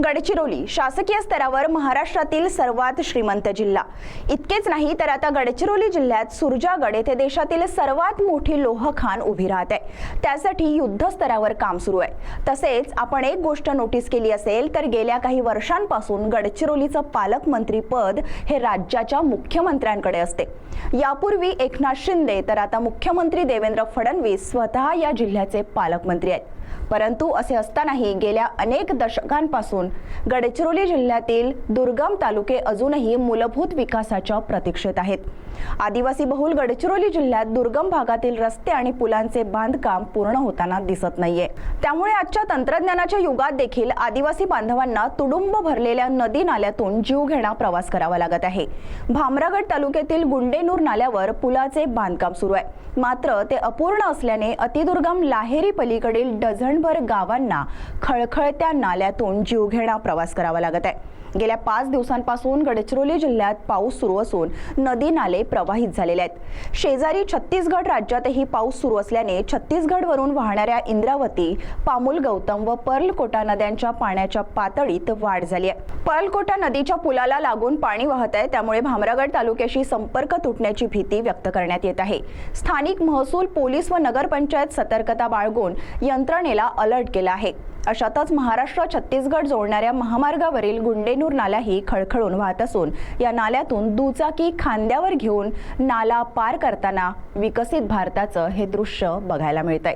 गडचिरोली शासकीय स्तरावर महाराष्ट्रातील सर्वात श्रीमंत जिल्हा. इतकेच नाही तर आता गडचिरोली जिल्ह्यात सुरजागड येथे देशातील सर्वात मोठी लोह खान उभी राहत आहे. त्यासाठी युद्ध स्तरावर काम सुरू आहे. तसेच आपण एक गोष्ट नोटीस केली असेल तर गेल्या काही वर्षांपासून गडचिरोलीचं पालकमंत्री पद हे राज्याच्या मुख्यमंत्र्यांकडे असते. यापूर्वी एकनाथ शिंदे तर आता मुख्यमंत्री देवेंद्र फडणवीस स्वतः या जिल्ह्याचे पालकमंत्री आहेत. परंतु असे असतानाही गेल्या अनेक दशकांपासून गडचिरोली जिल्ह्यातील दुर्गम तालुके अजूनही मूलभूत विकासाच्या प्रतीक्षेत आहेत. आदिवासी बहुल गडचिरोली जिल्ह्यात दुर्गम भागातील रस्ते आणि पुलांचे बांधकाम पूर्ण होताना दिसत नाहीये. त्यामुळे आजच्या तंत्रज्ञानाच्या युगात देखील आदिवासी बांधवांना तुडुंब भरलेल्या नदी नाल्यातून जीवघेणा प्रवास करावा लागत आहे. भामरागड तालुक्यातील गुंडेनूर नाल्यावर पुलाचे बांधकाम सुरू आहे. मात्र ते अपूर्ण असल्याने अतिदुर्गम लाहेरी पलीकडील डझनभर गावांना खळखळत्या नाल्यातून जीवघेणा प्रवास करावा लागत आहे. गेल्या 5 दिवसांपासून गडचिरोली जिल्ह्यात पाऊस सुरू असून नदी नाले प्रवाहित झालेले आहेत. शेजारी छत्तीसगड राज्यातही पाऊस सुरू असल्याने छत्तीसगडवरून वाहणाऱ्या इंद्रावती, पामुल गौतम व पर्लकोटा नद्यांच्या पाण्याच्या पातळीत वाढ झाली आहे. पर्लकोटा नदीच्या पुलाला लागून पाणी वाहत आहे. त्यामुळे भामरागड तालुक्याशी संपर्क तुटण्याची भीती व्यक्त करण्यात येत आहे. स्थानिक महसूल, पोलीस व नगरपंचायत सतर्कता बाळगून यंत्रणेला अलर्ट केला आहे. अशातच महाराष्ट्र छत्तीसगड जोडणाऱ्या महामार्गावरील गुंडेनूर नालाही खळखळून वाहत असून या नाल्यातून दुचाकी खांद्यावर घेऊन नाला पार करताना विकसित भारताचं हे दृश्य बघायला मिळतंय.